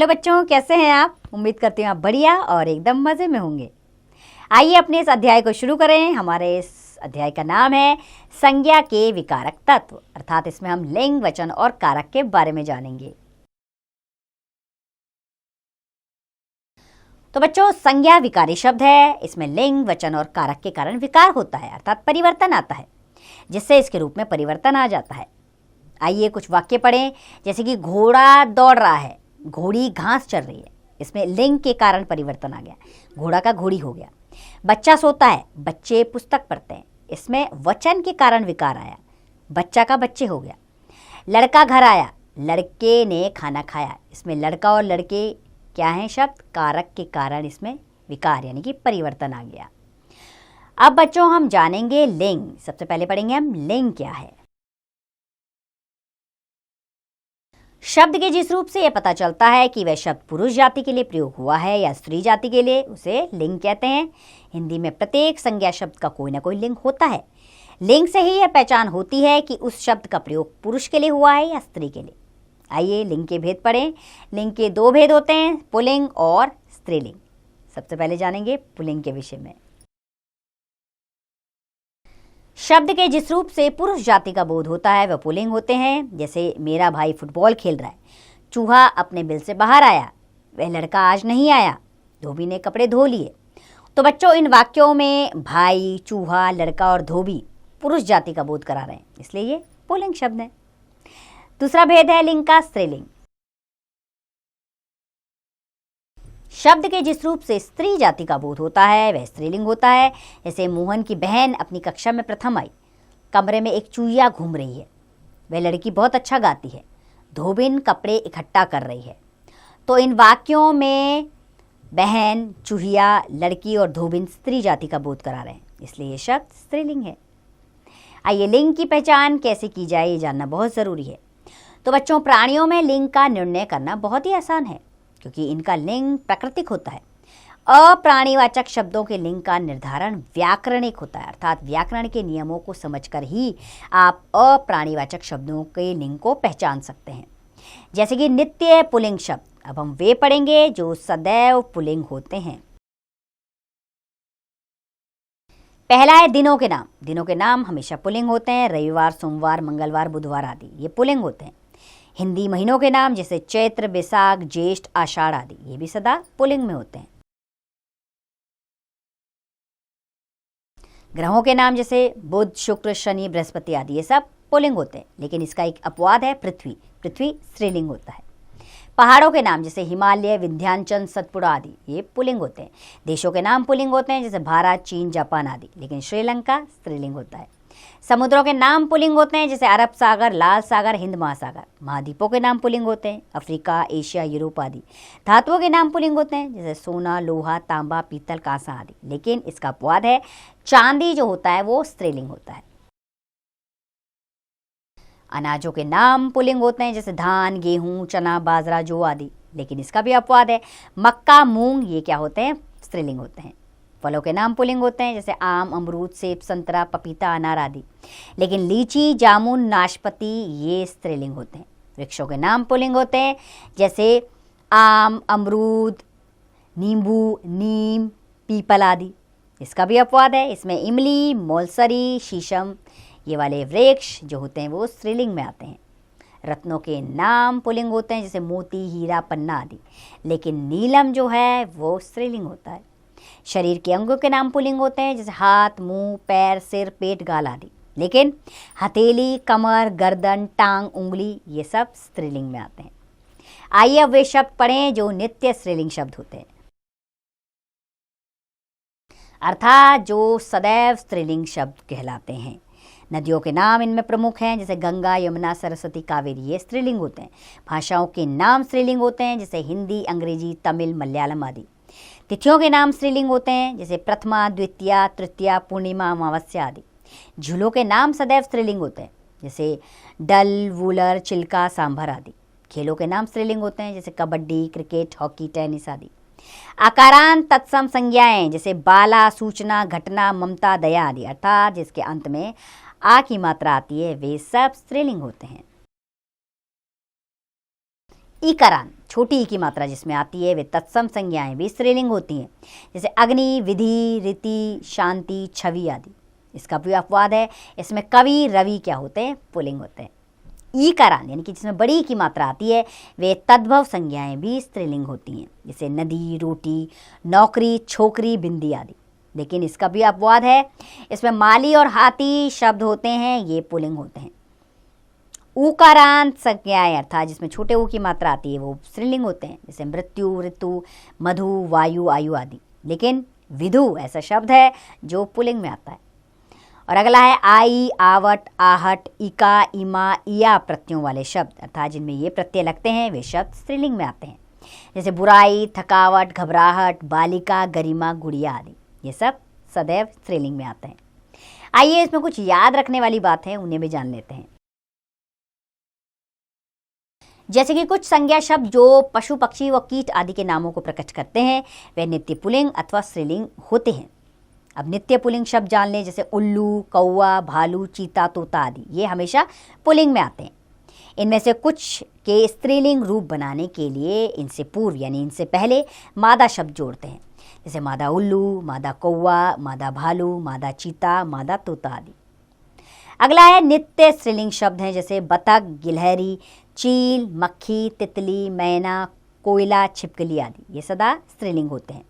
Hello बच्चों, कैसे हैं आप? उम्मीद करती हूँ आप बढ़िया और एकदम मज़े में होंगे। आइए अपने इस अध्याय को शुरू करें। हमारे इस अध्याय का नाम है संज्ञा के विकारक तत्व, अर्थात इसमें हम लिंग, वचन और कारक के बारे में जानेंगे। तो बच्चों, संज्ञा विकारी शब्द है। इसमें लिंग, वचन और कारक के कारण विकार होता है, अर्थात परिवर्तन आता है, जिससे इसके रूप में परिवर्तन आ जाता है। आइए कुछ वाक्य पढ़ें, जैसे कि घोड़ा दौड़ रहा है, घोड़ी घास चर रही है। इसमें लिंग के कारण परिवर्तन आ गया, घोड़ा का घोड़ी हो गया। बच्चा सोता है, बच्चे पुस्तक पढ़ते हैं। इसमें वचन के कारण विकार आया, बच्चा का बच्चे हो गया। लड़का घर आया, लड़के ने खाना खाया। इसमें लड़का और लड़के क्या हैं शब्द? कारक के कारण इसमें विकार यानी कि परिवर्तन आ गया। अब बच्चों हम जानेंगे लिंग। सबसे पहले पढ़ेंगे हम लिंग क्या है। शब्द के जिस रूप से यह पता चलता है कि वह शब्द पुरुष जाति के लिए प्रयोग हुआ है या स्त्री जाति के लिए, उसे लिंग कहते हैं। हिंदी में प्रत्येक संज्ञा शब्द का कोई ना कोई लिंग होता है। लिंग से ही यह पहचान होती है कि उस शब्द का प्रयोग पुरुष के लिए हुआ है या स्त्री के लिए। आइए लिंग के भेद पढ़ें। लिंग के दो भेद होते हैं, पुल्लिंग और स्त्रीलिंग। सबसे पहले जानेंगे पुल्लिंग के विषय में। शब्द के जिस रूप से पुरुष जाति का बोध होता है वह पुल्लिंग होते हैं। जैसे मेरा भाई फुटबॉल खेल रहा है, चूहा अपने बिल से बाहर आया, वह लड़का आज नहीं आया, धोबी ने कपड़े धो लिए। तो बच्चों, इन वाक्यों में भाई, चूहा, लड़का और धोबी पुरुष जाति का बोध करा रहे हैं, इसलिए ये पुल्लिंग शब्द है। दूसरा भेद है लिंग का स्त्रीलिंग। शब्द के जिस रूप से स्त्री जाति का बोध होता है वह स्त्रीलिंग होता है। जैसे मोहन की बहन अपनी कक्षा में प्रथम आई, कमरे में एक चूहिया घूम रही है, वह लड़की बहुत अच्छा गाती है, धोबिन कपड़े इकट्ठा कर रही है। तो इन वाक्यों में बहन, चूहिया, लड़की और धोबिन स्त्री जाति का बोध करा रहे हैं, इसलिए ये शब्द स्त्रीलिंग है। आइए लिंग की पहचान कैसे की जाए ये जानना बहुत ज़रूरी है। तो बच्चों, प्राणियों में लिंग का निर्णय करना बहुत ही आसान है, क्योंकि इनका लिंग प्राकृतिक होता है। अप्राणीवाचक शब्दों के लिंग का निर्धारण व्याकरणिक होता है, अर्थात व्याकरण के नियमों को समझकर ही आप अप्राणीवाचक शब्दों के लिंग को पहचान सकते हैं। जैसे कि नित्य पुल्लिंग शब्द, अब हम वे पढ़ेंगे जो सदैव पुल्लिंग होते हैं। पहला है दिनों के नाम। दिनों के नाम हमेशा पुल्लिंग होते हैं। रविवार, सोमवार, मंगलवार, बुधवार आदि ये पुल्लिंग होते हैं। हिंदी महीनों के नाम जैसे चैत्र, बैसाख, ज्येष्ठ, आषाढ़ आदि ये भी सदा पुल्लिंग में होते हैं। ग्रहों के नाम जैसे बुध, शुक्र, शनि, बृहस्पति आदि ये सब पुल्लिंग होते हैं, लेकिन इसका एक अपवाद है पृथ्वी। पृथ्वी स्त्रीलिंग होता है। पहाड़ों के नाम जैसे हिमालय, विंध्याचल, सतपुड़ा आदि ये पुल्लिंग होते हैं। देशों के नाम पुल्लिंग होते हैं जैसे भारत, चीन, जापान आदि, लेकिन श्रीलंका स्त्रीलिंग होता है। समुद्रों के नाम पुल्लिंग होते हैं जैसे अरब सागर, लाल सागर, हिंद महासागर। महाद्वीपों के नाम पुल्लिंग होते हैं, अफ्रीका, एशिया, यूरोप आदि। धातुओं के नाम पुल्लिंग होते हैं जैसे सोना, लोहा, तांबा, पीतल, कांसा आदि, लेकिन इसका अपवाद है चांदी जो होता है वो स्त्रीलिंग होता है। अनाजों के नाम पुल्लिंग होते हैं जैसे धान, गेहूं, चना, बाजरा, जौ आदि, लेकिन इसका भी अपवाद है। मक्का, मूंग ये क्या होते हैं? स्त्रीलिंग होते हैं। फलों के नाम पुल्लिंग होते हैं जैसे आम, अमरूद, सेब, संतरा, पपीता, अनार आदि, लेकिन लीची, जामुन, नाशपाती ये स्त्रीलिंग होते हैं। वृक्षों के नाम पुल्लिंग होते हैं जैसे आम, अमरूद, नींबू, नीम, पीपल आदि, इसका भी अपवाद है। इसमें इमली, मौलसरी, शीशम ये वाले वृक्ष जो होते हैं वो स्त्रीलिंग में आते हैं। रत्नों के नाम पुल्लिंग होते हैं जैसे मोती, हीरा, पन्ना आदि, लेकिन नीलम जो है वो स्त्रीलिंग होता है। शरीर के अंगों के नाम पुल्लिंग होते हैं जैसे हाथ, मुंह, पैर, सिर, पेट, गाल आदि, लेकिन हथेली, कमर, गर्दन, टांग, उंगली ये सब स्त्रीलिंग में आते हैं। आइए अब वे शब्द पढ़ें जो नित्य स्त्रीलिंग शब्द होते हैं, अर्थात जो सदैव स्त्रीलिंग शब्द कहलाते हैं। नदियों के नाम इनमें प्रमुख हैं जैसे गंगा, यमुना, सरस्वती, कावेरी ये स्त्रीलिंग होते हैं। भाषाओं के नाम स्त्रीलिंग होते हैं जैसे हिंदी, अंग्रेजी, तमिल, मलयालम आदि। तिथियों के नाम स्त्रीलिंग होते हैं जैसे प्रथमा, द्वितीया, तृतीया, पूर्णिमा, अमावस्या आदि। झूलों के नाम सदैव स्त्रीलिंग होते हैं जैसे डल, वूलर, चिल्का, सांभर आदि। खेलों के नाम स्त्रीलिंग होते हैं जैसे कबड्डी, क्रिकेट, हॉकी, टेनिस आदि। आकारांत तत्सम संज्ञाएं जैसे बाला, सूचना, घटना, ममता, दया आदि, अर्थात जिसके अंत में आ की मात्रा आती है वे सब स्त्रीलिंग होते हैं। ईकारांत, छोटी ई की मात्रा जिसमें आती है वे तत्सम संज्ञाएं भी स्त्रीलिंग होती हैं, जैसे अग्नि, विधि, रीति, शांति, छवि आदि। इसका भी अपवाद है, इसमें कवि, रवि क्या होते हैं? पुल्लिंग होते हैं। ईकारांत यानी कि जिसमें बड़ी की मात्रा आती है वे तद्भव संज्ञाएं भी स्त्रीलिंग होती हैं, जैसे नदी, रोटी, नौकरी, छोकरी, बिंदी आदि। लेकिन इसका भी अपवाद है, इसमें माली और हाथी शब्द होते हैं, ये पुल्लिंग होते हैं। ऊकारांत संज्ञाएं अर्थात जिसमें छोटे ऊ की मात्रा आती है वो स्त्रीलिंग होते हैं, जैसे मृत्यु, ऋतु, मधु, वायु, आयु आदि। लेकिन विधु ऐसा शब्द है जो पुल्लिंग में आता है। और अगला है आई, आवट, आहट, इका, इमा, इया प्रत्ययों वाले शब्द अर्थात जिनमें ये प्रत्यय लगते हैं वे शब्द स्त्रीलिंग में आते हैं, जैसे बुराई, थकावट, घबराहट, बालिका, गरिमा, गुड़िया आदि। ये सब सदैव स्त्रीलिंग में आते हैं। आइए इसमें कुछ याद रखने वाली बात है, उन्हें भी जान लेते हैं। जैसे कि कुछ संज्ञा शब्द जो पशु, पक्षी व कीट आदि के नामों को प्रकट करते हैं वे नित्य पुल्लिंग अथवा स्त्रीलिंग होते हैं। अब नित्य पुल्लिंग शब्द जान लें, जैसे उल्लू, कौवा, भालू, चीता, तोता आदि। ये हमेशा पुल्लिंग में आते हैं। इनमें से कुछ के स्त्रीलिंग रूप बनाने के लिए इनसे पूर्व यानी इनसे पहले मादा शब्द जोड़ते हैं, जैसे मादा उल्लू, मादा कौवा, मादा भालू, मादा चीता, मादा तोता आदि। अगला है नित्य स्त्रीलिंग शब्द हैं, जैसे बतख, गिलहरी, चील, मक्खी, तितली, मैना, कोयला, छिपकली आदि। ये सदा स्त्रीलिंग होते हैं।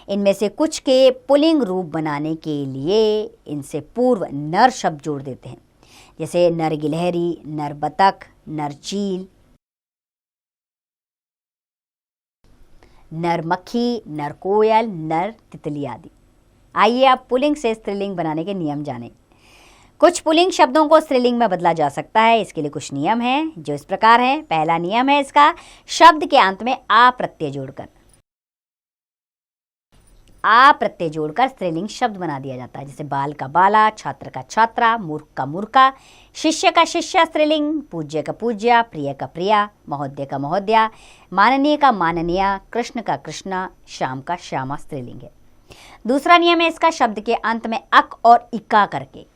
इनमें से कुछ के पुल्लिंग रूप बनाने के लिए इनसे पूर्व नर शब्द जोड़ देते हैं, जैसे नर गिलहरी, नर बतख, नर चील, नर मक्खी, नर कोयल, नर तितली आदि। आइए आप पुल्लिंग से स्त्रीलिंग बनाने के नियम जानें। कुछ पुल्लिंग शब्दों को स्त्रीलिंग में बदला जा सकता है, इसके लिए कुछ नियम हैं जो इस प्रकार हैं। पहला नियम है इसका, शब्द के अंत में आ प्रत्यय जोड़कर स्त्रीलिंग शब्द बना दिया जाता है, जैसे बाल का बाला, छात्र का छात्रा, मूर्ख का मूर्खा, शिष्य का शिष्या स्त्रीलिंग, पूज्य का पूज्या, प्रिय का प्रिया, महोदय का महोदया, माननीय का माननीया, कृष्ण का कृष्णा, श्याम का श्यामा स्त्रीलिंग है। दूसरा नियम है इसका, शब्द के अंत में अक और इका करके,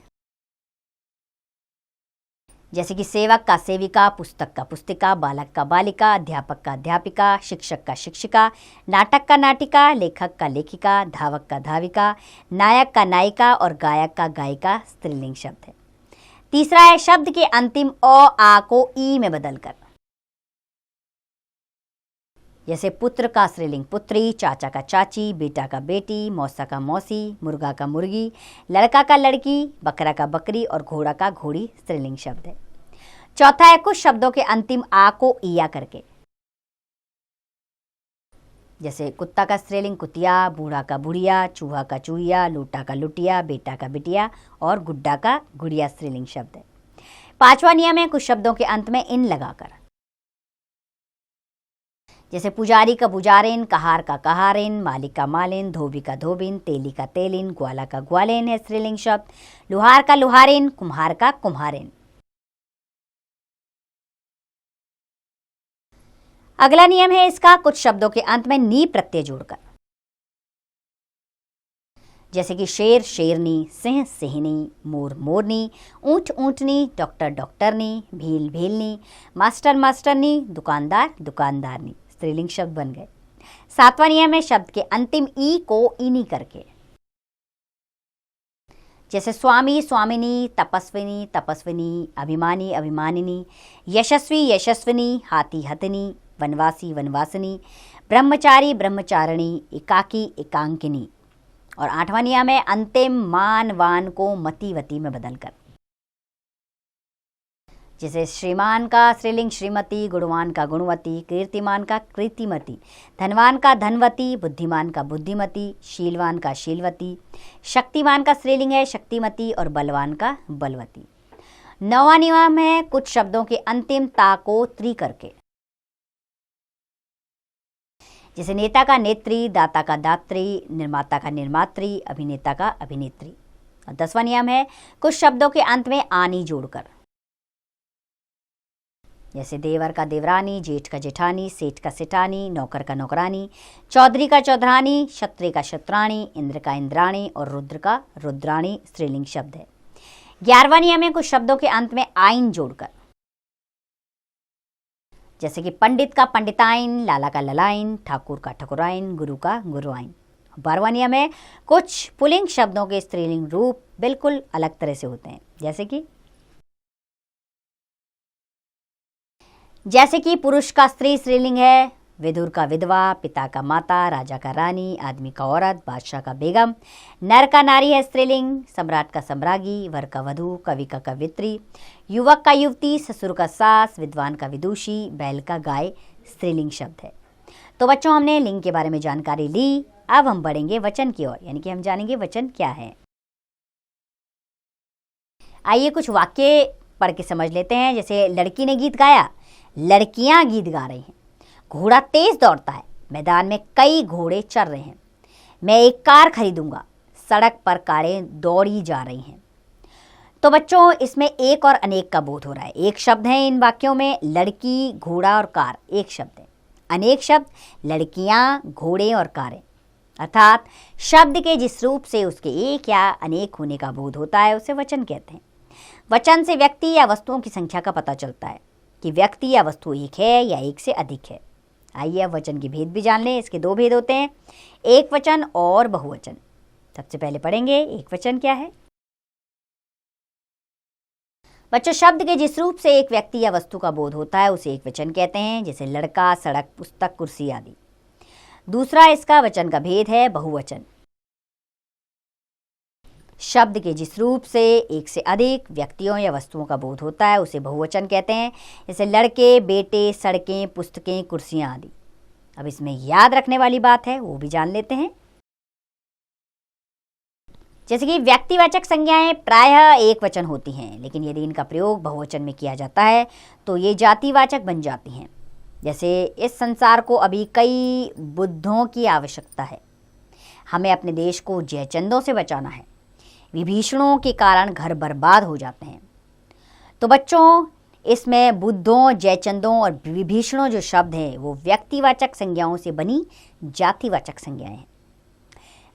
जैसे कि सेवक का सेविका, पुस्तक का पुस्तिका, बालक का बालिका, अध्यापक का अध्यापिका, शिक्षक का शिक्षिका, नाटक का नाटिका, लेखक का लेखिका, धावक का धाविका, नायक का नायिका और गायक का गायिका स्त्रीलिंग शब्द है। तीसरा है शब्द के अंतिम अ आ को ई में बदलकर, जैसे पुत्र का स्त्रीलिंग पुत्री, चाचा का चाची, बेटा का बेटी, मौसा का मौसी, मुर्गा का मुर्गी, लड़का का लड़की, बकरा का बकरी और घोड़ा का घोड़ी स्त्रीलिंग शब्द है। चौथा है कुछ शब्दों के अंतिम आ को इया करके, जैसे कुत्ता का स्त्रीलिंग कुतिया, बूढ़ा का बुढ़िया, चूहा का चूहिया, लूटा का लुटिया, बेटा का बिटिया और गुड्डा का गुड़िया स्त्रीलिंग शब्द है। पांचवा नियम है कुछ शब्दों के अंत में इन लगाकर, जैसे पुजारी का पुजारिन, कहार का कहारिन, मालिक का मालिन, धोबी का धोबिन, तेली का तेलिन, ग्वाला का ग्वालिन है स्त्रीलिंग शब्द। लुहार का लुहारिन, कुम्हार का कुम्हारिन। अगला नियम है इसका, कुछ शब्दों के अंत में नी प्रत्यय जोड़कर, जैसे कि शेर शेरनी, सिंह सिंहनी, मोर मोरनी, ऊंट ऊंटनी, डॉक्टर डॉक्टरनी, भील भीलनी, मास्टर मास्टरनी, दुकानदार दुकानदारनी स्त्रीलिंग शब्द बन गए। सातवां नियम है शब्द के अंतिम ई को इनी करके, जैसे स्वामी स्वामिनी, तपस्विनी तपस्विनी, अभिमानी अभिमानिनी, यशस्वी यशस्विनी, हाथी हथिनी, वनवासी वनवासिनी, ब्रह्मचारी ब्रह्मचारिणी, एकाकी एकांकिनी। और आठवां नियम है अंतिम मान वान को मति वती में बदलकर, जैसे श्रीमान का स्त्रीलिंग श्रीमती, गुणवान का गुणवती, कीर्तिमान का कीर्तिमती, धनवान का धनवती, बुद्धिमान का बुद्धिमती, शीलवान का शीलवती, शक्तिमान का स्त्रीलिंग है शक्तिमती और बलवान का बलवती। नौवां नियम है कुछ शब्दों के अंतिम ता को त्री करके, जैसे नेता का नेत्री, दाता का दात्री, निर्माता का निर्मात्री, अभिनेता का अभिनेत्री। और 10वां नियम है कुछ शब्दों के अंत में आनी जोड़कर, जैसे देवर का देवरानी, जेठ का जेठानी, सेठ का सेठानी, नौकर का नौकरानी, चौधरी का चौधरानी, क्षत्रिय का क्षत्राणी, इंद्र का इंद्राणी और रुद्र का रुद्राणी स्त्रीलिंग शब्द है। 11वां नियम है कुछ शब्दों के अंत में आइन जोड़कर, जैसे कि पंडित का पंडिताइन, लाला का ललाइन, ठाकुर का ठकुराइन, गुरु का गुरुआइन। 12वां नियम है, कुछ पुल्लिंग शब्दों के स्त्रीलिंग रूप बिल्कुल अलग तरह से होते हैं, जैसे कि पुरुष का स्त्री स्त्रीलिंग है, विदुर का विधवा, पिता का माता, राजा का रानी, आदमी का औरत, बादशाह का बेगम। नर का नारी है स्त्रीलिंग, सम्राट का सम्राज्ञी, वर का वधू, कवि का कवित्री, युवक का युवती, ससुर का सास, विद्वान का विदुषी, बैल का गाय स्त्रीलिंग शब्द है। तो बच्चों, हमने लिंग के बारे में जानकारी ली। अब हम बढ़ेंगे वचन की ओर, यानी कि हम जानेंगे वचन क्या है। आइए कुछ वाक्य पढ़ के समझ लेते हैं। जैसे लड़की ने गीत गाया, लड़कियां गीत गा रही हैं। घोड़ा तेज दौड़ता है, मैदान में कई घोड़े चल रहे हैं। मैं एक कार खरीदूंगा, सड़क पर कारें दौड़ी जा रही हैं। तो बच्चों, इसमें एक और अनेक का बोध हो रहा है। एक शब्द है इन वाक्यों में, लड़की, घोड़ा और कार एक शब्द है। अनेक शब्द, लड़कियां, घोड़े और कारें। अर्थात शब्द के जिस रूप से उसके एक या अनेक होने का बोध होता है उसे वचन कहते हैं। वचन से व्यक्ति या वस्तुओं की संख्या का पता चलता है कि व्यक्ति या वस्तु एक है या एक से अधिक है। आइए अब वचन के भेद भी जान लें। इसके दो भेद होते हैं, एक वचन और बहुवचन। सबसे पहले पढ़ेंगे एक वचन क्या है। बच्चों, शब्द के जिस रूप से एक व्यक्ति या वस्तु का बोध होता है उसे एक वचन कहते हैं, जैसे लड़का, सड़क, पुस्तक, कुर्सी आदि। दूसरा इसका वचन का भेद है बहुवचन। शब्द के जिस रूप से एक से अधिक व्यक्तियों या वस्तुओं का बोध होता है उसे बहुवचन कहते हैं, जैसे लड़के, बेटे, सड़कें, पुस्तकें, कुर्सियां आदि। अब इसमें याद रखने वाली बात है, वो भी जान लेते हैं। जैसे कि व्यक्तिवाचक संज्ञाएं प्रायः एक वचन होती हैं, लेकिन यदि इनका प्रयोग बहुवचन में किया जाता है तो ये जातिवाचक बन जाती हैं। जैसे इस संसार को अभी कई बुद्धों की आवश्यकता है, हमें अपने देश को जयचंदों से बचाना है, विभीषणों के कारण घर बर्बाद हो जाते हैं। तो बच्चों, इसमें बुद्धों, जयचंदों और विभीषणों जो शब्द हैं वो व्यक्तिवाचक संज्ञाओं से बनी जातिवाचक संज्ञाएं हैं।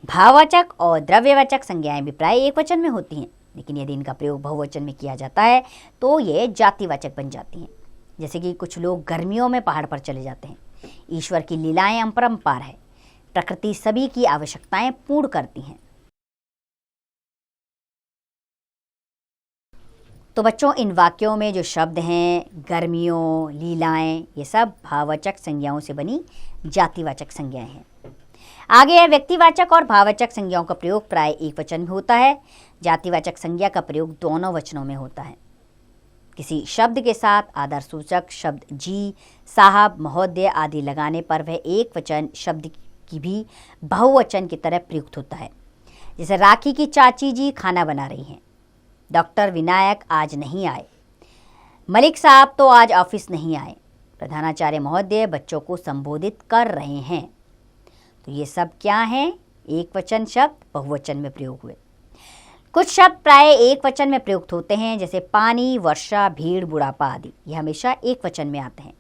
भाववाचक और द्रव्यवाचक संज्ञाएं भी प्राय एक वचन में होती हैं, लेकिन यदि इनका प्रयोग बहुवचन में किया जाता है तो ये जातिवाचक बन जाती हैं। जैसे कि कुछ लोग गर्मियों में पहाड़ पर चले जाते हैं। ईश्वर की लीलाएं अपरंपार है, प्रकृति सभी की आवश्यकताएं पूर्ण करती हैं। तो बच्चों, इन वाक्यों में जो शब्द हैं, गर्मियों, लीलाएं, ये सब भाववाचक संज्ञाओं से बनी जातिवाचक संज्ञाएं हैं। आगे है व्यक्तिवाचक और भाववाचक संज्ञाओं का प्रयोग प्राय एक वचन में होता है। जातिवाचक संज्ञा का प्रयोग दोनों वचनों में होता है। किसी शब्द के साथ आदर सूचक शब्द जी, साहब, महोदय आदि लगाने पर वह एक वचन शब्द की भी बहुवचन की तरह प्रयुक्त होता है। जैसे राखी की चाची जी खाना बना रही हैं, डॉक्टर विनायक आज नहीं आए, मलिक साहब तो आज ऑफिस नहीं आए, प्रधानाचार्य महोदय बच्चों को संबोधित कर रहे हैं। तो ये सब क्या हैं? एक वचन शब्द बहुवचन में प्रयोग हुए। कुछ शब्द प्राय एक वचन में प्रयुक्त होते हैं, जैसे पानी, वर्षा, भीड़, बुढ़ापा आदि। ये हमेशा एक वचन में आते हैं।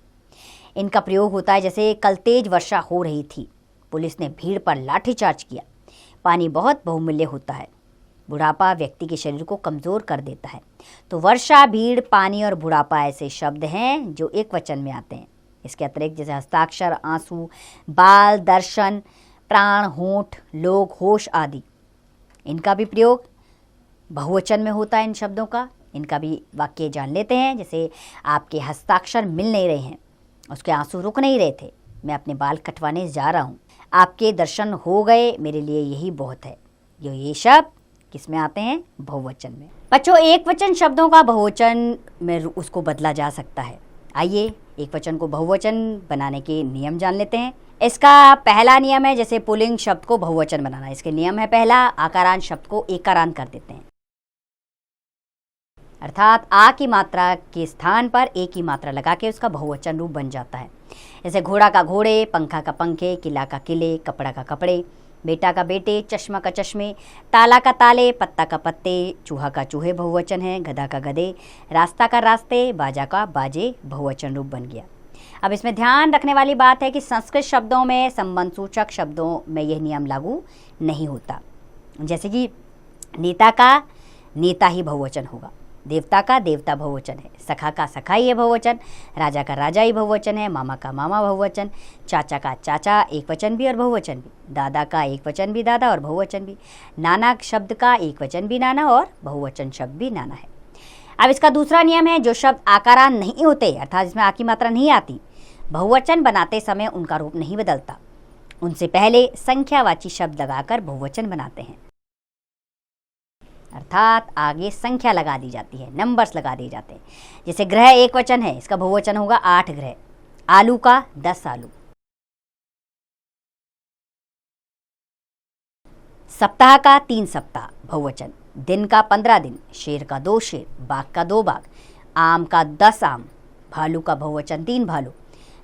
इनका प्रयोग होता है जैसे कल तेज वर्षा हो रही थी, पुलिस ने भीड़ पर लाठीचार्ज किया। पानी बहुत बहुमूल्य होता है, बुढ़ापा व्यक्ति के शरीर को कमज़ोर कर देता है। तो वर्षा, भीड़, पानी और बुढ़ापा ऐसे शब्द हैं जो एक वचन में आते हैं। इसके अतिरिक्त जैसे हस्ताक्षर, आंसू, बाल, दर्शन, प्राण, होंठ, लोग, होश आदि, इनका भी प्रयोग बहुवचन में होता है। इन शब्दों का इनका भी वाक्य जान लेते हैं। जैसे आपके हस्ताक्षर मिल नहीं रहे हैं, उसके आंसू रुक नहीं रहे थे, मैं अपने बाल कटवाने जा रहा हूँ, आपके दर्शन हो गए, मेरे लिए यही बहुत है। ये शब्द किस में आते हैं? बहुवचन में। बच्चों, एक वचन शब्दों का बहुवचन में उसको बदला जा सकता है। आइए एक वचन को बहुवचन बनाने के नियम जान लेते हैं। इसका पहला नियम है जैसे पुल्लिंग शब्द को बहुवचन बनाना। इसके नियम है पहला, आकारांत शब्द को एकारांत कर देते हैं, अर्थात आ की मात्रा के स्थान पर एक ही मात्रा लगा के उसका बहुवचन रूप बन जाता है। जैसे घोड़ा का घोड़े, पंखा का पंखे, किला का किले, कपड़ा का कपड़े, बेटा का बेटे, चश्मा का चश्मे, ताला का ताले, पत्ता का पत्ते, चूहा का चूहे बहुवचन है, गधा का गधे, रास्ता का रास्ते, बाजा का बाजे बहुवचन रूप बन गया। अब इसमें ध्यान रखने वाली बात है कि संस्कृत शब्दों में संबंध सूचक शब्दों में यह नियम लागू नहीं होता। जैसे कि नेता का नेता ही बहुवचन होगा, देवता का देवता बहुवचन है, सखा का सखाई है बहुवचन, राजा का राजा ही बहुवचन है, मामा का मामा बहुवचन, चाचा का चाचा एक वचन भी और बहुवचन भी, दादा का एक वचन भी दादा और बहुवचन भी, नाना शब्द का एक वचन भी नाना और बहुवचन शब्द भी नाना है। अब इसका दूसरा नियम है, जो शब्द आकारांत नहीं होते अर्थात जिसमें आ की मात्रा नहीं आती, बहुवचन बनाते समय उनका रूप नहीं बदलता, उनसे पहले संख्यावाची शब्द लगाकर बहुवचन बनाते हैं। अर्थात आगे संख्या लगा दी जाती है, नंबर्स लगा दिए जाते हैं। जैसे ग्रह एक वचन है, इसका बहुवचन होगा 8 ग्रह, आलू का 10 आलू। सप्ताह का 3 सप्ताह बहुवचन, दिन का 15 दिन, शेर का 2 शेर, बाघ का 2 बाघ, आम का 10 आम, भालू का बहुवचन 3 भालू,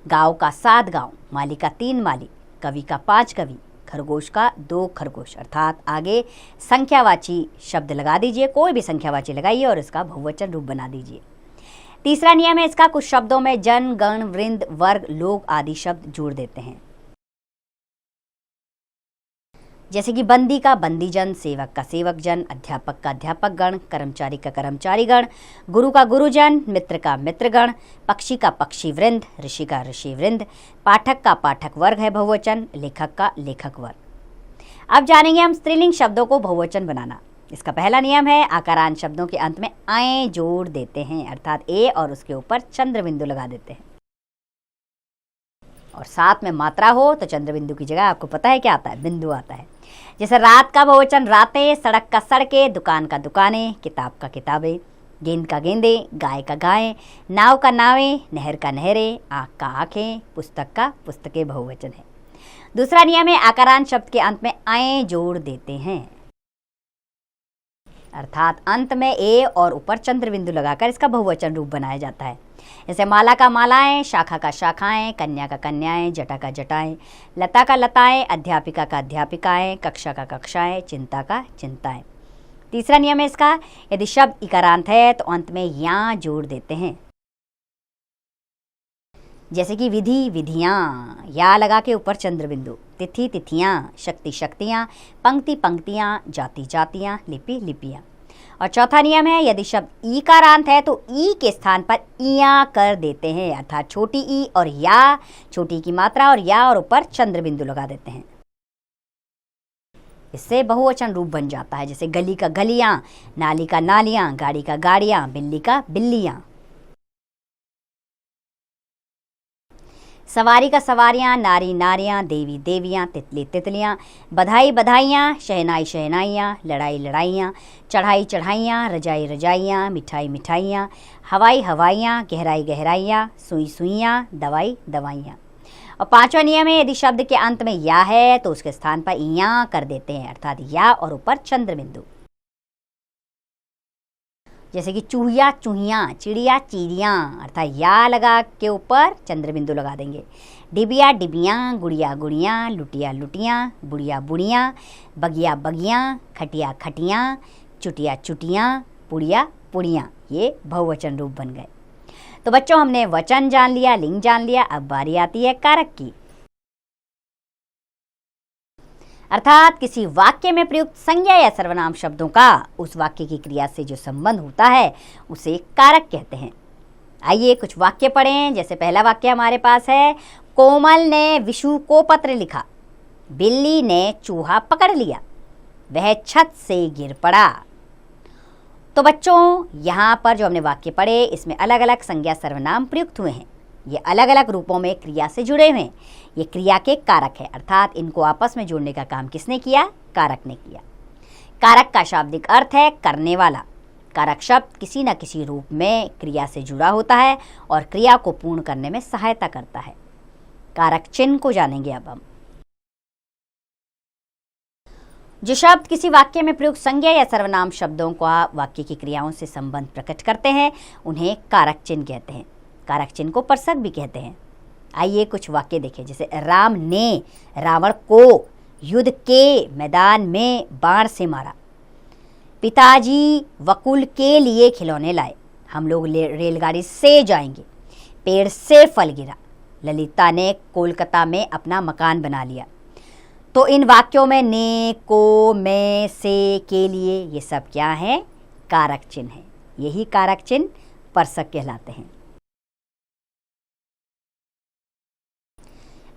गांव का 7 गांव, माली का 3 माली, कवि का 5 कवि, खरगोश का 2 खरगोश। अर्थात आगे संख्यावाची शब्द लगा दीजिए, कोई भी संख्यावाची लगाइए और इसका बहुवचन रूप बना दीजिए। तीसरा नियम है इसका, कुछ शब्दों में जन गण वृंद वर्ग लोग आदि शब्द जोड़ देते हैं। जैसे कि बंदी का बंदीजन, सेवक का सेवक जन, अध्यापक का अध्यापक गण, कर्मचारी का कर्मचारी गण, गुरु का गुरुजन, मित्र का मित्रगण, पक्षी का पक्षी वृंद, ऋषि का ऋषि वृंद, पाठक का पाठक वर्ग है बहुवचन, लेखक का लेखक वर्ग। अब जानेंगे हम स्त्रीलिंग शब्दों को बहुवचन बनाना। इसका पहला नियम है, आकारांत शब्दों के अंत में आए जोड़ देते हैं, अर्थात ए और उसके ऊपर चंद्र बिंदु लगा देते हैं, और साथ में मात्रा हो तो चंद्र बिंदु की जगह आपको पता है क्या आता है, बिंदु आता है। जैसे रात का बहुवचन रातें, सड़क का सड़कें, दुकान का दुकानें, किताब का किताबें, गेंद का गेंदे, गाय का गायें, नाव का नावें, नहर का नहरें, आँख का आँखें, पुस्तक का पुस्तकें बहुवचन है। दूसरा नियम है, आकारांत शब्द के अंत में आए जोड़ देते हैं, अर्थात अंत में ए और ऊपर चंद्र बिंदु लगाकर इसका बहुवचन रूप बनाया जाता है। जैसे माला का मालाएं, शाखा का शाखाएं, कन्या का कन्याएं, जटा का जटाएं, लता का लताएं, अध्यापिका का अध्यापिकाएं, कक्षा का कक्षाएं, चिंता का चिंताएं। तीसरा नियम है इसका, यदि शब्द इकारांत है तो अंत में या जोड़ देते हैं। जैसे कि विधि विधियाँ, या लगा के ऊपर चंद्र बिंदु, तिथि तिथियाँ, शक्ति शक्तियाँ, पंक्ति पंक्तियाँ, जाति जातियाँ, लिपि लिपियाँ। और चौथा नियम है, यदि शब्द ईकारांत है तो ई के स्थान पर इया कर देते हैं, अर्थात छोटी ई और या, छोटी की मात्रा और या और ऊपर चंद्र बिंदु लगा देते हैं। इससे बहुवचन रूप बन जाता है। जैसे गली का गलियां, नाली का नालियां, गाड़ी का गाड़ियां, बिल्ली का बिल्लियां। सवारी का सवारियां, नारी नारियां, देवी देवियां, तितली तितलियां, बधाई बधाइयां, शहनाई शहनाइयां, लड़ाई लड़ाइयां, चढ़ाई चढ़ाइयां, रजाई रजाइयां, मिठाई मिठाइयां, हवाई हवाइयां, गहराई गहराइयां, सुई सुइयां, दवाई दवाइयां। और पांचवा नियम है, यदि शब्द के अंत में या है तो उसके स्थान पर इया कर देते हैं, अर्थात या और ऊपर चंद्र बिंदु। जैसे कि चूहिया चूहियाँ, चिड़िया चिड़ियाँ, अर्थात या लगा के ऊपर चंद्र बिंदु लगा देंगे। डिबिया डिबियाँ, गुड़िया गुड़ियाँ, लुटिया लुटियाँ, बुढ़िया बुढ़ियाँ, बगिया बगियाँ, खटिया खटियाँ, चुटिया चुटियाँ, पुड़िया पुड़ियाँ। ये बहुवचन रूप बन गए। तो बच्चों, हमने वचन जान लिया, लिंग जान लिया, अब बारी आती है कारक की। अर्थात किसी वाक्य में प्रयुक्त संज्ञा या सर्वनाम शब्दों का उस वाक्य की क्रिया से जो संबंध होता है उसे कारक कहते हैं। आइए कुछ वाक्य पढ़ें। जैसे पहला वाक्य हमारे पास है, कोमल ने विशु को पत्र लिखा, बिल्ली ने चूहा पकड़ लिया, वह छत से गिर पड़ा। तो बच्चों, यहाँ पर जो हमने वाक्य पढ़े इसमें अलग अलग संज्ञा सर्वनाम प्रयुक्त हुए हैं। ये अलग अलग रूपों में क्रिया से जुड़े हुए हैं। ये क्रिया के कारक है, अर्थात इनको आपस में जोड़ने का काम किसने किया? कारक ने किया। कारक का शाब्दिक अर्थ है करने वाला। कारक शब्द किसी न किसी रूप में क्रिया से जुड़ा होता है और क्रिया को पूर्ण करने में सहायता करता है। कारक चिन्ह को जानेंगे अब हम। जो शब्द किसी वाक्य में प्रयुक्त संज्ञा या सर्वनाम शब्दों का वाक्य की क्रियाओं से संबंध प्रकट करते हैं उन्हें कारक चिन्ह कहते हैं। कारक चिन्ह को परसक भी कहते हैं। आइए कुछ वाक्य देखें। जैसे राम ने रावण को युद्ध के मैदान में बाण से मारा, पिताजी वकुल के लिए खिलौने लाए, हम लोग रेलगाड़ी से जाएंगे, पेड़ से फल गिरा, ललिता ने कोलकाता में अपना मकान बना लिया। तो इन वाक्यों में ने, को, में, से, के लिए, ये सब क्या है? कारक चिन्ह है। यही कारक चिन्ह स्पर्शक कहलाते हैं।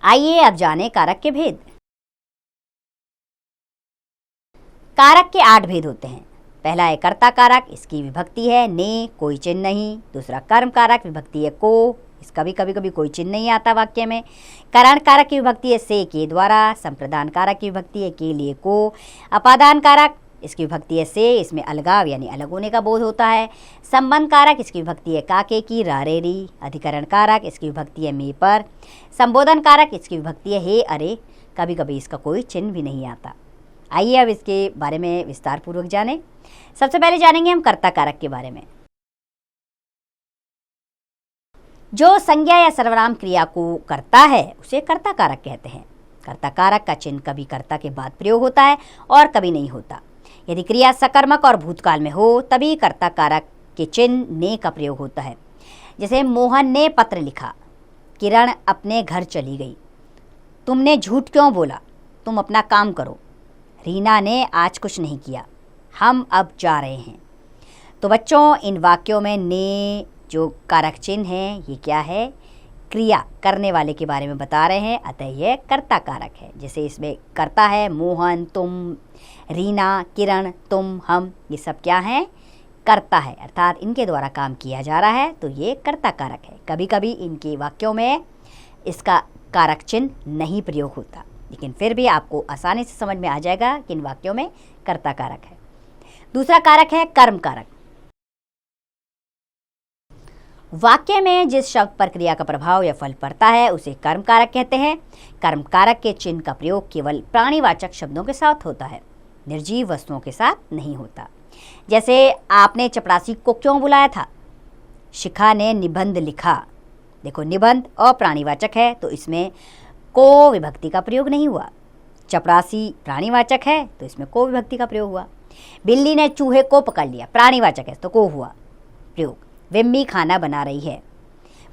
आइए अब जानें कारक के भेद। कारक के 8 भेद होते हैं। पहला है कर्ता कारक, इसकी विभक्ति है ने, कोई चिन्ह नहीं। दूसरा कर्म कारक, विभक्ति है को, इसका भी कभी कभी कोई चिन्ह नहीं आता वाक्य में। करण कारक की विभक्ति है से के द्वारा। संप्रदान कारक की विभक्ति है के लिए को। अपादान कारक, इसकी विभक्ति है से, इसमें अलगाव यानी अलग होने का बोध होता है। संबंध कारक, इसकी विभक्ति है काके की रारे री। अधिकरण कारक, इसकी विभक्ति है में पर। संबोधन कारक, इसकी विभक्ति है हे अरे, कभी कभी इसका कोई चिन्ह भी नहीं आता। आइए अब इसके बारे में विस्तार पूर्वक जानें। सबसे पहले जानेंगे हम कर्ता कारक के बारे में। जो संज्ञा या सर्वनाम क्रिया को करता है उसे कर्ता कारक कहते हैं। कर्ता कारक का चिन्ह कभी कर्ता के बाद प्रयोग होता है और कभी नहीं होता। यदि क्रिया सकर्मक और भूतकाल में हो तभी कर्ता कारक के चिन्ह ने का प्रयोग होता है। जैसे मोहन ने पत्र लिखा, किरण अपने घर चली गई, तुमने झूठ क्यों बोला, तुम अपना काम करो, रीना ने आज कुछ नहीं किया, हम अब जा रहे हैं। तो बच्चों, इन वाक्यों में ने जो कारक चिन्ह है ये क्या है, क्रिया करने वाले के बारे में बता रहे हैं, अतः यह कर्ता कारक है। जैसे इसमें कर्ता है मोहन, तुम, रीना, किरण, तुम, हम, ये सब क्या हैं, कर्ता है, अर्थात इनके द्वारा काम किया जा रहा है, तो ये कर्ता कारक है। कभी कभी इनके वाक्यों में इसका कारक चिन्ह नहीं प्रयोग होता, लेकिन फिर भी आपको आसानी से समझ में आ जाएगा कि इन वाक्यों में कर्ता कारक है। दूसरा कारक है कर्म कारक। वाक्य में जिस शब्द पर क्रिया का प्रभाव या फल पड़ता है उसे कर्म कारक कहते हैं। कर्म कारक के चिन्ह का प्रयोग केवल प्राणीवाचक शब्दों के साथ होता है, निर्जीव वस्तुओं के साथ नहीं होता। जैसे आपने चपरासी को क्यों बुलाया था, शिखा ने निबंध लिखा। देखो, निबंध अप्राणीवाचक है तो इसमें को विभक्ति का प्रयोग नहीं हुआ। चपरासी प्राणीवाचक है तो इसमें को विभक्ति का प्रयोग हुआ। बिल्ली ने चूहे को पकड़ लिया, प्राणीवाचक है तो को हुआ प्रयोग। विम्मी खाना बना रही है।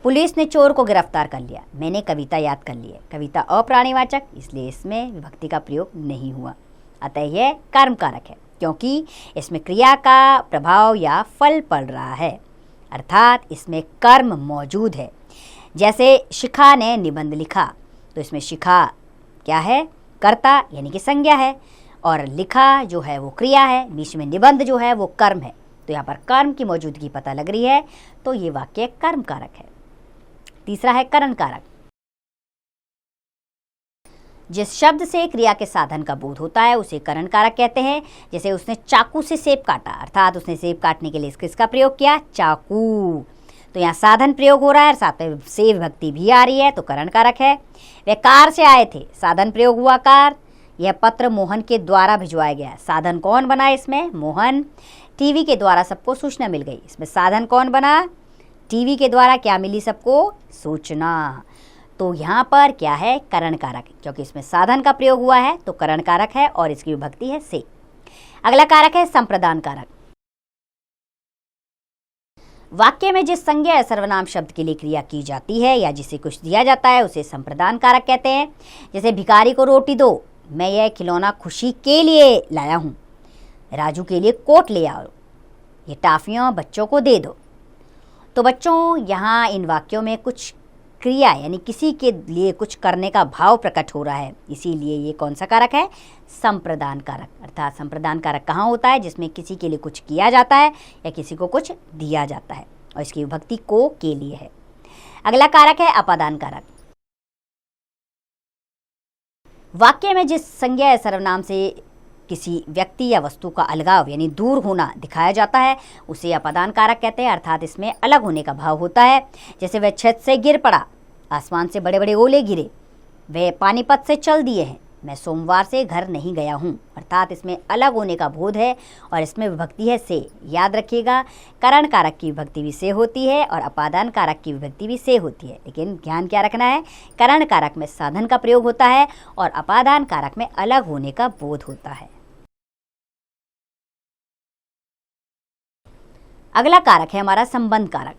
पुलिस ने चोर को गिरफ्तार कर लिया, मैंने कविता याद कर ली है। कविता अप्राणीवाचक, इसलिए इसमें विभक्ति का प्रयोग नहीं हुआ, अतः यह कर्म कारक है क्योंकि इसमें क्रिया का प्रभाव या फल पड़ रहा है, अर्थात इसमें कर्म मौजूद है। जैसे शिखा ने निबंध लिखा, तो इसमें शिखा क्या है, कर्ता यानी कि संज्ञा है, और लिखा जो है वो क्रिया है, बीच में निबंध जो है वो कर्म है। तो यहाँ पर कर्म की मौजूदगी पता लग रही है, तो ये वाक्य कर्म कारक है। तीसरा है करण कारक। जिस शब्द से क्रिया के साधन का बोध होता है उसे करण कारक कहते हैं। जैसे उसने चाकू से सेब काटा, अर्थात उसने सेब काटने के लिए किसका प्रयोग किया, चाकू। तो यहाँ साधन प्रयोग हो रहा है और साथ में से विभक्ति भी आ रही है, तो करण कारक है। वे कार से आए थे, साधन प्रयोग हुआ कार। यह पत्र मोहन के द्वारा भिजवाया गया, साधन कौन बना इसमें, मोहन। टीवी के द्वारा सबको सूचना मिल गई, इसमें साधन कौन बना, टीवी के द्वारा क्या मिली सबको, सूचना। तो यहाँ पर क्या है, करण कारक, क्योंकि इसमें साधन का प्रयोग हुआ है तो करण कारक है और इसकी विभक्ति है से। अगला कारक है संप्रदान कारक। वाक्य में जिस संज्ञा या सर्वनाम शब्द के लिए क्रिया की जाती है या जिसे कुछ दिया जाता है उसे संप्रदान कारक कहते हैं। जैसे भिखारी को रोटी दो, मैं यह खिलौना खुशी के लिए लाया हूँ। राजू के लिए कोट ले आओ, ये टाफियाँ बच्चों को दे दो। तो बच्चों, यहाँ इन वाक्यों में कुछ क्रिया यानी किसी के लिए कुछ करने का भाव प्रकट हो रहा है, इसीलिए ये कौन सा कारक है, संप्रदान कारक। अर्थात संप्रदान कारक कहाँ होता है, जिसमें किसी के लिए कुछ किया जाता है या किसी को कुछ दिया जाता है और इसकी विभक्ति को के लिए है। अगला कारक है अपादान कारक। वाक्य में जिस संज्ञा या सर्वनाम से किसी व्यक्ति या वस्तु का अलगाव यानी दूर होना दिखाया जाता है उसे अपादान कारक कहते हैं, अर्थात इसमें अलग होने का भाव होता है। जैसे वह छत से गिर पड़ा, आसमान से बड़े बड़े ओले गिरे, वह पानीपत से चल दिए हैं, मैं सोमवार से घर नहीं गया हूँ। अर्थात इसमें अलग होने का बोध है और इसमें विभक्ति है से। याद रखिएगा, करण कारक की विभक्ति भी से होती है और अपादान कारक की विभक्ति भी से होती है, लेकिन ध्यान क्या रखना है, करण कारक में साधन का प्रयोग होता है और अपादान कारक में अलग होने का बोध होता है। अगला कारक है हमारा संबंध कारक।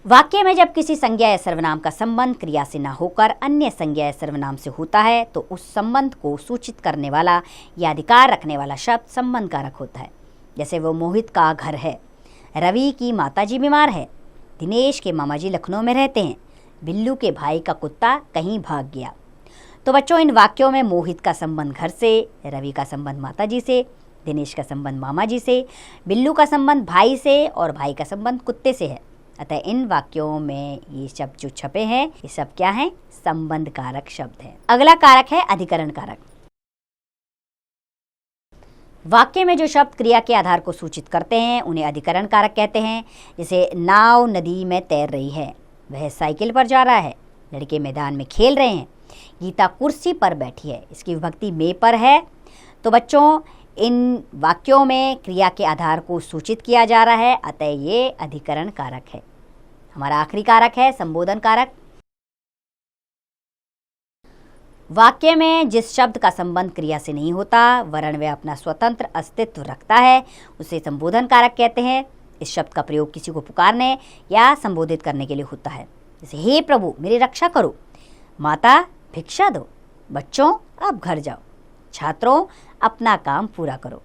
वाक्य में जब किसी संज्ञा या सर्वनाम का संबंध क्रिया से न होकर अन्य संज्ञा या सर्वनाम से होता है तो उस संबंध को सूचित करने वाला या अधिकार रखने वाला शब्द संबंध कारक होता है। जैसे वो मोहित का घर है, रवि की माताजी बीमार है, दिनेश के मामा जी लखनऊ में रहते हैं, बिल्लू के भाई का कुत्ता कहीं भाग गया। तो बच्चों, इन वाक्यों में मोहित का संबंध घर से, रवि का संबंध माताजी से, दिनेश का संबंध मामा जी से, बिल्लू का संबंध भाई से और भाई का संबंध कुत्ते से है। अतः इन वाक्यों में ये शब्द जो छपे हैं, ये सब क्या हैं? संबंध कारक शब्द हैं। अगला कारक है अधिकरण कारक। वाक्य में जो शब्द क्रिया के आधार को सूचित करते हैं उन्हें अधिकरण कारक कहते हैं। जैसे नाव नदी में तैर रही है, वह साइकिल पर जा रहा है, लड़के मैदान में खेल रहे हैं, गीता कुर्सी पर बैठी है। इसकी विभक्ति में पर है। तो बच्चों, इन वाक्यों में क्रिया के आधार को सूचित किया जा रहा है, अतः ये अधिकरण कारक है। हमारा आखिरी कारक है संबोधन कारक। वाक्य में जिस शब्द का संबंध क्रिया से नहीं होता, वरन वह अपना स्वतंत्र अस्तित्व रखता है, उसे संबोधन कारक कहते हैं। इस शब्द का प्रयोग किसी को पुकारने या संबोधित करने के लिए होता है। जैसे हे प्रभु मेरी रक्षा करो, माता भिक्षा दो, बच्चों अब घर जाओ, छात्रों अपना काम पूरा करो।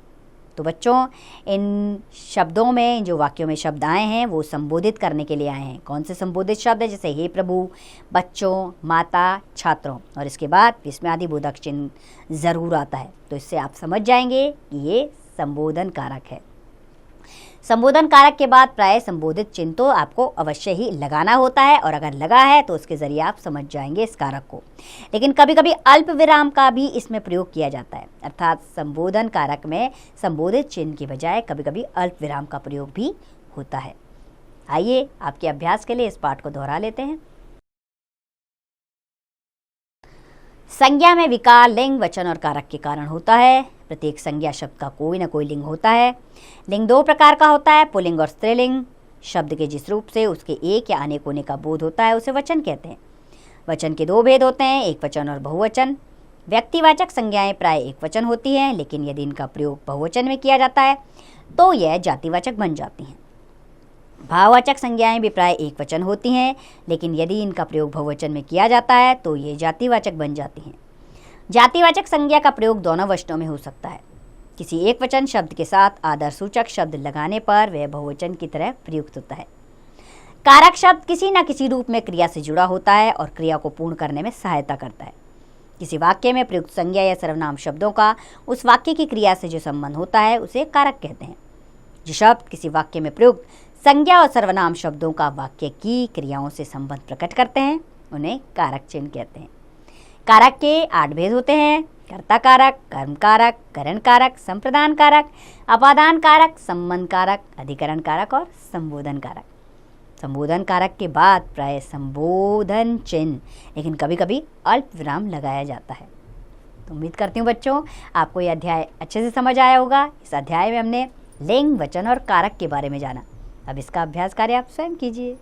तो बच्चों, इन शब्दों में, जो वाक्यों में शब्द आए हैं, वो संबोधित करने के लिए आए हैं। कौन से संबोधित शब्द है? जैसे हे प्रभु, बच्चों, माता, छात्रों, और इसके बाद विस्मयादि बोधक चिन्ह ज़रूर आता है। तो इससे आप समझ जाएंगे कि ये संबोधन कारक है। संबोधन कारक के बाद प्राय संबोधित चिन्ह तो आपको अवश्य ही लगाना होता है, और अगर लगा है तो उसके ज़रिए आप समझ जाएंगे इस कारक को। लेकिन कभी कभी अल्प विराम का भी इसमें प्रयोग किया जाता है, अर्थात संबोधन कारक में संबोधित चिन्ह की बजाय कभी कभी अल्प विराम का प्रयोग भी होता है। आइए आपके अभ्यास के लिए इस पाठ को दोहरा लेते हैं। संज्ञा में विकार लिंग, वचन और कारक के कारण होता है। प्रत्येक संज्ञा शब्द का कोई न कोई लिंग होता है। लिंग दो प्रकार का होता है, पुल्लिंग और स्त्रीलिंग। शब्द के जिस रूप से उसके एक या अनेक होने का बोध होता है उसे वचन कहते हैं। वचन के दो भेद होते हैं, एक वचन और बहुवचन। व्यक्तिवाचक संज्ञाएं प्राय एक वचन होती हैं, लेकिन यदि इनका प्रयोग बहुवचन में किया जाता है तो यह जातिवाचक बन जाती हैं। भाववाचक संज्ञाएं भी प्राय एक वचन होती हैं, लेकिन यदि इनका प्रयोग बहुवचन में किया जाता है तो ये जातिवाचक बन जाती हैं। जातिवाचक संज्ञा का प्रयोग दोनों वचनों में हो सकता है। किसी एक वचन शब्द के साथ आदर्शसूचक शब्द लगाने पर वह बहुवचन की तरह प्रयुक्त होता है। कारक शब्द किसी न किसी रूप में क्रिया से जुड़ा होता है और क्रिया को पूर्ण करने में सहायता करता है। किसी वाक्य में प्रयुक्त संज्ञा या सर्वनाम शब्दों का उस वाक्य की क्रिया से जो संबंध होता है उसे कारक कहते हैं। जो शब्द किसी वाक्य में प्रयुक्त संज्ञा और सर्वनाम शब्दों का वाक्य की क्रियाओं से संबंध प्रकट करते हैं उन्हें कारक चिन्ह कहते हैं। कारक के 8 भेद होते हैं: कर्ता कारक, कर्म कारक, करण कारक, संप्रदान कारक, अपादान कारक, संबंध कारक, अधिकरण कारक और संबोधन कारक। संबोधन कारक के बाद प्राय संबोधन चिन्ह, लेकिन कभी कभी अल्प विराम लगाया जाता है। तो उम्मीद करती हूँ बच्चों आपको यह अध्याय अच्छे से समझ आया होगा। इस अध्याय में हमने लिंग, वचन और कारक के बारे में जाना। अब इसका अभ्यास कार्य आप स्वयं कीजिए।